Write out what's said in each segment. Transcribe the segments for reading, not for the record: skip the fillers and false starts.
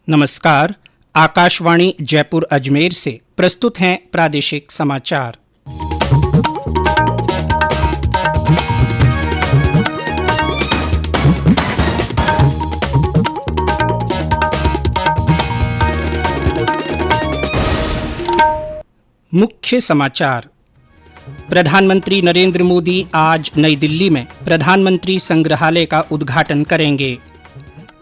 नमस्कार। आकाशवाणी जयपुर अजमेर से प्रस्तुत हैं प्रादेशिक समाचार। मुख्य समाचार। प्रधानमंत्री नरेंद्र मोदी आज नई दिल्ली में प्रधानमंत्री संग्रहालय का उद्घाटन करेंगे।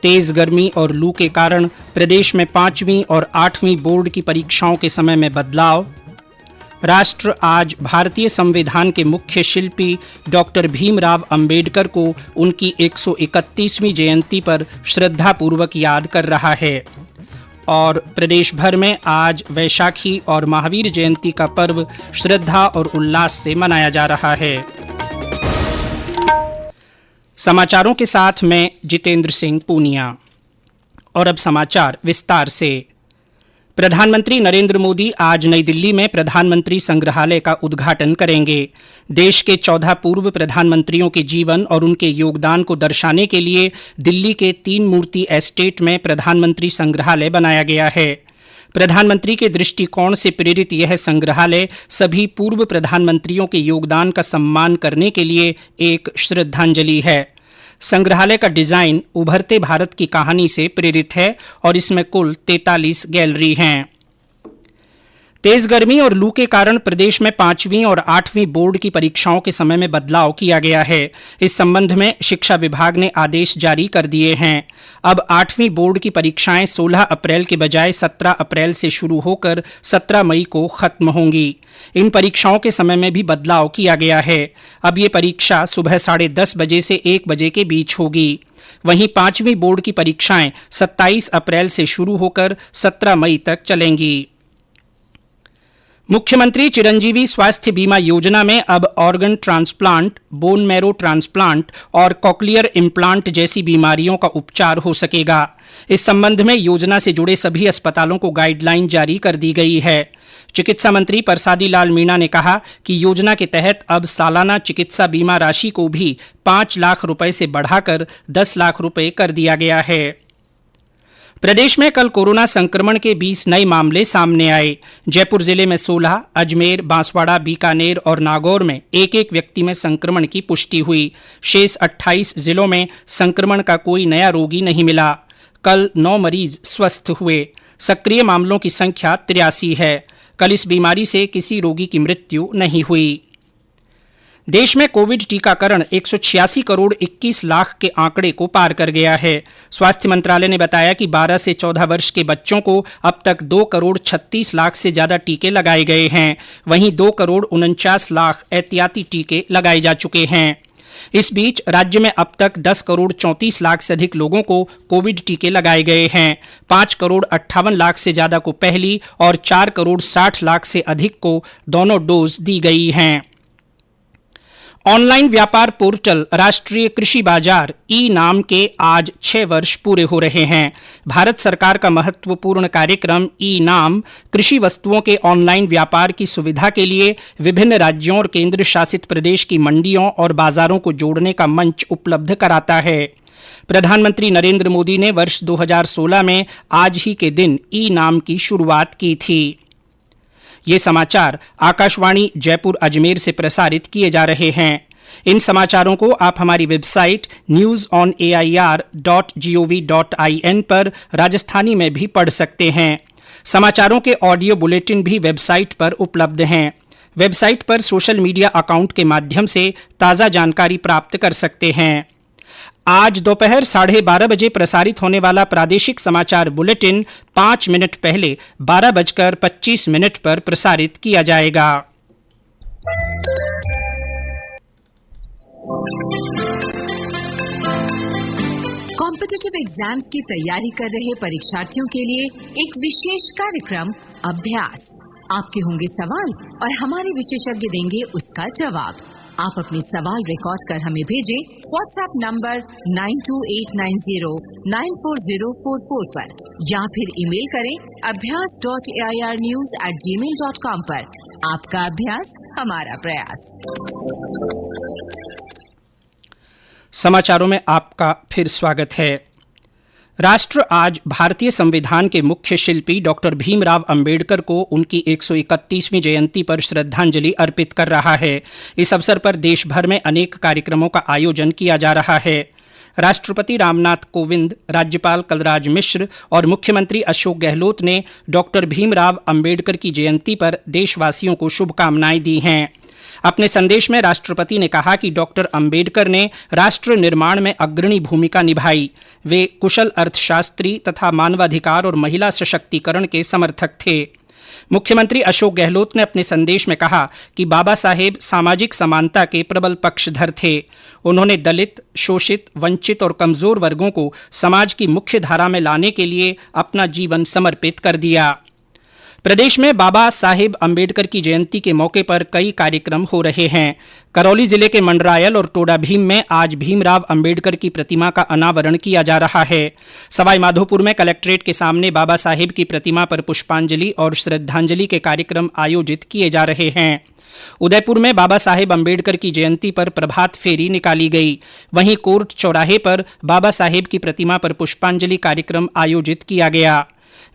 तेज गर्मी और लू के कारण प्रदेश में 5वीं और 8वीं बोर्ड की परीक्षाओं के समय में बदलाव। राष्ट्र आज भारतीय संविधान के मुख्य शिल्पी डॉक्टर भीमराव अंबेडकर को उनकी 131वीं जयंती पर श्रद्धापूर्वक याद कर रहा है। और प्रदेश भर में आज वैशाखी और महावीर जयंती का पर्व श्रद्धा और उल्लास से मनाया जा रहा है। समाचारों के साथ मैं जितेंद्र सिंह पूनिया। और अब समाचार विस्तार से। प्रधानमंत्री नरेंद्र मोदी आज नई दिल्ली में प्रधानमंत्री संग्रहालय का उद्घाटन करेंगे। देश के 14 पूर्व प्रधानमंत्रियों के जीवन और उनके योगदान को दर्शाने के लिए दिल्ली के 3 मूर्ति एस्टेट में प्रधानमंत्री संग्रहालय बनाया गया है। प्रधानमंत्री के दृष्टिकोण से प्रेरित यह संग्रहालय सभी पूर्व प्रधानमंत्रियों के योगदान का सम्मान करने के लिए एक श्रद्धांजलि है। संग्रहालय का डिजाइन उभरते भारत की कहानी से प्रेरित है और इसमें कुल 43 गैलरी हैं। तेज गर्मी और लू के कारण प्रदेश में 5वीं और 8वीं बोर्ड की परीक्षाओं के समय में बदलाव किया गया है। इस संबंध में शिक्षा विभाग ने आदेश जारी कर दिए हैं। अब 8वीं बोर्ड की परीक्षाएं 16 अप्रैल के बजाय 17 अप्रैल से शुरू होकर 17 मई को खत्म होंगी। इन परीक्षाओं के समय में भी बदलाव किया गया है। अब ये परीक्षा सुबह 10:30 बजे से 1 बजे के बीच होगी। वहीं 5वीं बोर्ड की परीक्षाएं 27 अप्रैल से शुरू होकर 17 मई तक चलेंगी। मुख्यमंत्री चिरंजीवी स्वास्थ्य बीमा योजना में अब organ transplant, bone marrow transplant और कॉकलियर इम्प्लांट जैसी बीमारियों का उपचार हो सकेगा। इस संबंध में योजना से जुड़े सभी अस्पतालों को गाइडलाइन जारी कर दी गई है। चिकित्सा मंत्री परसादी लाल मीणा ने कहा कि योजना के तहत अब सालाना चिकित्सा बीमा राशि को भी 5 लाख रुपए से बढ़ाकर 10 लाख रुपए कर दिया गया है। प्रदेश में कल कोरोना संक्रमण के 20 नए मामले सामने आए। जयपुर जिले में 16, अजमेर, बांसवाड़ा, बीकानेर और नागौर में एक व्यक्ति में संक्रमण की पुष्टि हुई। शेष 28 जिलों में संक्रमण का कोई नया रोगी नहीं मिला। कल 9 मरीज स्वस्थ हुए। सक्रिय मामलों की संख्या 83 है। कल इस बीमारी से किसी रोगी की मृत्यु नहीं हुई। देश में कोविड टीकाकरण 186 करोड़ 21 लाख के आंकड़े को पार कर गया है। स्वास्थ्य मंत्रालय ने बताया कि 12 से 14 वर्ष के बच्चों को अब तक 2 करोड़ 36 लाख से ज्यादा टीके लगाए गए हैं। वहीं 2 करोड़ 49 लाख एहतियाती टीके लगाए जा चुके हैं। इस बीच राज्य में अब तक 10 करोड़ 34 लाख से अधिक लोगों को कोविड टीके लगाए गए हैं। 5 करोड़ 58 लाख से ज्यादा को पहली और 4 करोड़ 60 लाख से अधिक को दोनों डोज दी गई हैं। ऑनलाइन व्यापार पोर्टल राष्ट्रीय कृषि बाजार ई नाम के आज 6 वर्ष पूरे हो रहे हैं। भारत सरकार का महत्वपूर्ण कार्यक्रम ई नाम कृषि वस्तुओं के ऑनलाइन व्यापार की सुविधा के लिए विभिन्न राज्यों और केंद्र शासित प्रदेश की मंडियों और बाजारों को जोड़ने का मंच उपलब्ध कराता है। प्रधानमंत्री नरेंद्र मोदी ने वर्ष 2016 में आज ही के दिन ई नाम की शुरुआत की थी। ये समाचार आकाशवाणी जयपुर अजमेर से प्रसारित किए जा रहे हैं। इन समाचारों को आप हमारी वेबसाइट newsonair.gov.in पर राजस्थानी में भी पढ़ सकते हैं। समाचारों के ऑडियो बुलेटिन भी वेबसाइट पर उपलब्ध हैं। वेबसाइट पर सोशल मीडिया अकाउंट के माध्यम से ताज़ा जानकारी प्राप्त कर सकते हैं। आज दोपहर 12:30 बजे प्रसारित होने वाला प्रादेशिक समाचार बुलेटिन 5 मिनट पहले 12:25 पर प्रसारित किया जाएगा। कॉम्पिटिटिव एग्जाम्स की तैयारी कर रहे परीक्षार्थियों के लिए एक विशेष कार्यक्रम अभ्यास। आपके होंगे सवाल और हमारे विशेषज्ञ देंगे उसका जवाब। आप अपने सवाल रिकॉर्ड कर हमें भेजें व्हाट्सएप नंबर 9289094044 पर या फिर ईमेल करें abhyas.airnews@gmail.com पर। आपका अभ्यास हमारा प्रयास। समाचारों में आपका फिर स्वागत है। राष्ट्र आज भारतीय संविधान के मुख्य शिल्पी डॉक्टर भीमराव अंबेडकर को उनकी 131वीं जयंती पर श्रद्धांजलि अर्पित कर रहा है। इस अवसर पर देश भर में अनेक कार्यक्रमों का आयोजन किया जा रहा है। राष्ट्रपति रामनाथ कोविंद, राज्यपाल कलराज मिश्र और मुख्यमंत्री अशोक गहलोत ने डॉक्टर भीमराव अंबेडकर की जयंती पर देशवासियों को शुभकामनाएं दी हैं। अपने संदेश में राष्ट्रपति ने कहा कि डॉक्टर अंबेडकर ने राष्ट्र निर्माण में अग्रणी भूमिका निभाई। वे कुशल अर्थशास्त्री तथा मानवाधिकार और महिला सशक्तिकरण के समर्थक थे। मुख्यमंत्री अशोक गहलोत ने अपने संदेश में कहा कि बाबा साहेब सामाजिक समानता के प्रबल पक्षधर थे। उन्होंने दलित, शोषित, वंचित और कमजोर वर्गों को समाज की मुख्य धारा में लाने के लिए अपना जीवन समर्पित कर दिया। प्रदेश में बाबा साहेब अंबेडकर की जयंती के मौके पर कई कार्यक्रम हो रहे हैं। करौली जिले के मंडरायल और टोडाभीम में आज भीमराव अंबेडकर की प्रतिमा का अनावरण किया जा रहा है। सवाई माधोपुर में कलेक्ट्रेट के सामने बाबा साहेब की प्रतिमा पर पुष्पांजलि और श्रद्धांजलि के कार्यक्रम आयोजित किए जा रहे हैं। उदयपुर में बाबा साहेब अंबेडकर की जयंती पर प्रभात फेरी निकाली गई। वहीं कोर्ट चौराहे पर बाबा साहेब की प्रतिमा पर पुष्पांजलि कार्यक्रम आयोजित किया गया।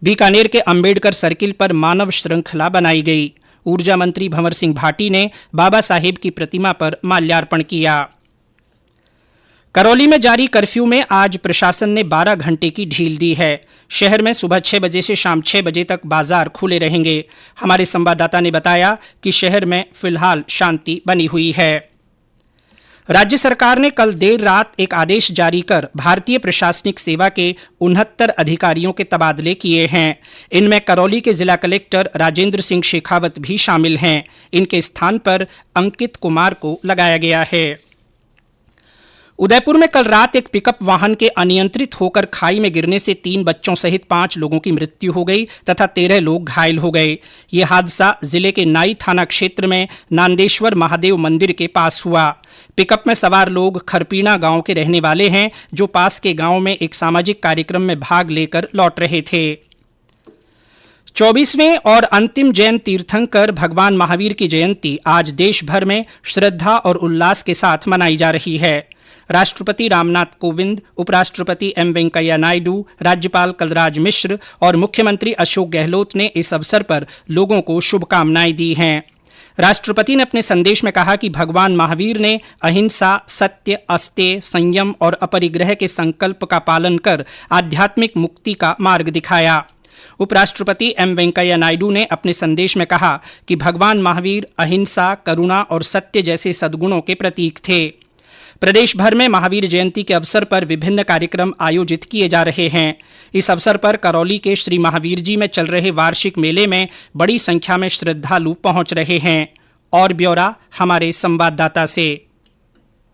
बीकानेर के अंबेडकर सर्किल पर मानव श्रृंखला बनाई गई। ऊर्जा मंत्री भंवर सिंह भाटी ने बाबा साहेब की प्रतिमा पर माल्यार्पण किया। करौली में जारी कर्फ्यू में आज प्रशासन ने 12 घंटे की ढील दी है। शहर में सुबह 6 बजे से शाम 6 बजे तक बाजार खुले रहेंगे। हमारे संवाददाता ने बताया कि शहर में फिलहाल शांति बनी हुई है। राज्य सरकार ने कल देर रात एक आदेश जारी कर भारतीय प्रशासनिक सेवा के 69 अधिकारियों के तबादले किए हैं। इनमें करौली के जिला कलेक्टर राजेंद्र सिंह शेखावत भी शामिल हैं। इनके स्थान पर अंकित कुमार को लगाया गया है। उदयपुर में कल रात एक पिकअप वाहन के अनियंत्रित होकर खाई में गिरने से 3 बच्चों सहित 5 लोगों की मृत्यु हो गई तथा 13 लोग घायल हो गए। ये हादसा जिले के नाई थाना क्षेत्र में नांदेश्वर महादेव मंदिर के पास हुआ। पिकअप में सवार लोग खरपीणा गांव के रहने वाले हैं, जो पास के गांव में एक सामाजिक कार्यक्रम में भाग लेकर लौट रहे थे। 24वें और अंतिम जैन तीर्थंकर भगवान महावीर की जयंती आज देश भर में श्रद्धा और उल्लास के साथ मनाई जा रही है। राष्ट्रपति रामनाथ कोविंद, उपराष्ट्रपति एम वेंकैया नायडू, राज्यपाल कलराज मिश्र और मुख्यमंत्री अशोक गहलोत ने इस अवसर पर लोगों को शुभकामनाएं दी हैं। राष्ट्रपति ने अपने संदेश में कहा कि भगवान महावीर ने अहिंसा, सत्य, अस्तेय, संयम और अपरिग्रह के संकल्प का पालन कर आध्यात्मिक मुक्ति का मार्ग दिखाया। उपराष्ट्रपति एम वेंकैया नायडू ने अपने संदेश में कहा कि भगवान महावीर अहिंसा, करुणा और सत्य जैसे सद्गुणों के प्रतीक थे। प्रदेश भर में महावीर जयंती के अवसर पर विभिन्न कार्यक्रम आयोजित किए जा रहे हैं। इस अवसर पर करौली के श्री महावीर जी में चल रहे वार्षिक मेले में बड़ी संख्या में श्रद्धालु पहुंच रहे हैं। और ब्यौरा हमारे संवाददाता से।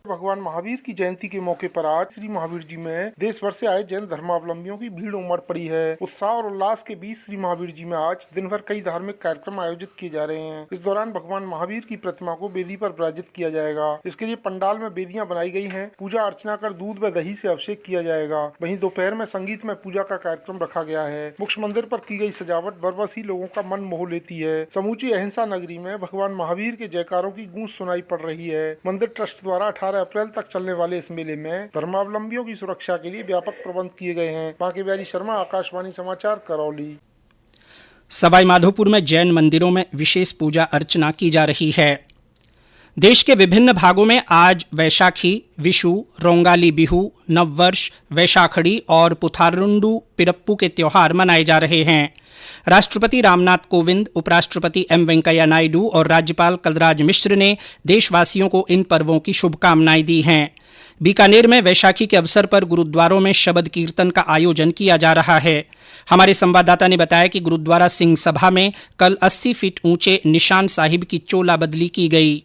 भगवान महावीर की जयंती के मौके पर आज श्री महावीर जी में देश भर से आए जैन धर्मावलंबियों की भीड़ उमड़ पड़ी है। उत्साह और उल्लास के बीच श्री महावीर जी में आज दिन भर कई धार्मिक कार्यक्रम आयोजित किए जा रहे हैं। इस दौरान भगवान महावीर की प्रतिमा को वेदी पर विराजित किया जाएगा। इसके लिए पंडाल में वेदियां बनाई गई हैं। पूजा अर्चना कर दूध व दही से अभिषेक किया जाएगा। वहीं दोपहर में संगीत में पूजा का कार्यक्रम रखा गया है। मुख्य मंदिर पर की गई सजावट बरबस ही लोगों का मन मोह लेती है। समूची अहिंसा नगरी में भगवान महावीर के जयकारों की गूंज सुनाई पड़ रही है। मंदिर ट्रस्ट द्वारा 18 अप्रैल तक चलने वाले इस मेले में धर्मावलंबियों की सुरक्षा के लिए व्यापक प्रबंध किए गए हैं। बांके बिहारी शर्मा, आकाशवाणी समाचार, करौली। सवाई माधोपुर में जैन मंदिरों में विशेष पूजा अर्चना की जा रही है। देश के विभिन्न भागों में आज वैशाखी, विशु, रोंगाली बिहू, नववर्ष, वैशाखड़ी और पुथारुंडू पिरप्पू के त्योहार मनाए जा रहे हैं। राष्ट्रपति रामनाथ कोविंद, उपराष्ट्रपति एम वेंकैया नायडू और राज्यपाल कलराज मिश्र ने देशवासियों को इन पर्वों की शुभकामनाएं दी हैं। बीकानेर में वैशाखी के अवसर पर गुरुद्वारों में शबद कीर्तन का आयोजन किया जा रहा है। हमारे संवाददाता ने बताया कि गुरुद्वारा सिंह सभा में कल 80 फीट ऊंचे निशान साहिब की चोला बदली की गई।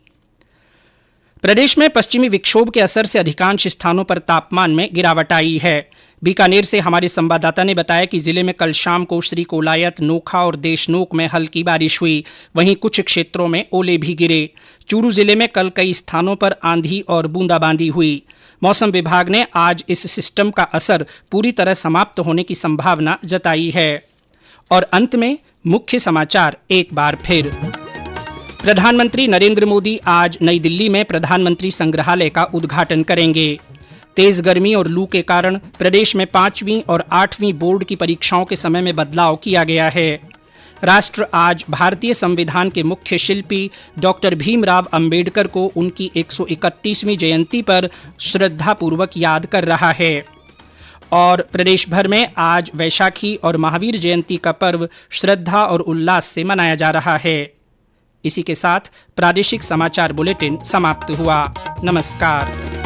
प्रदेश में पश्चिमी विक्षोभ के असर से अधिकांश स्थानों पर तापमान में गिरावट आई है। बीकानेर से हमारे संवाददाता ने बताया कि जिले में कल शाम को श्रीकोलायत, नोखा और देशनोक में हल्की बारिश हुई। वहीं कुछ क्षेत्रों में ओले भी गिरे। चूरू जिले में कल कई स्थानों पर आंधी और बूंदाबांदी हुई। मौसम विभाग ने आज इस सिस्टम का असर पूरी तरह समाप्त होने की संभावना जताई है। और अंत में मुख्य समाचार एक बार फिर। प्रधानमंत्री नरेंद्र मोदी आज नई दिल्ली में प्रधानमंत्री संग्रहालय का उद्घाटन करेंगे। तेज गर्मी और लू के कारण प्रदेश में 5वीं और 8वीं बोर्ड की परीक्षाओं के समय में बदलाव किया गया है। राष्ट्र आज भारतीय संविधान के मुख्य शिल्पी डॉक्टर भीमराव अंबेडकर को उनकी 131वीं जयंती पर श्रद्धापूर्वक याद कर रहा है। और प्रदेश भर में आज वैशाखी और महावीर जयंती का पर्व श्रद्धा और उल्लास से मनाया जा रहा है। इसी के साथ प्रादेशिक समाचार बुलेटिन समाप्त हुआ। नमस्कार।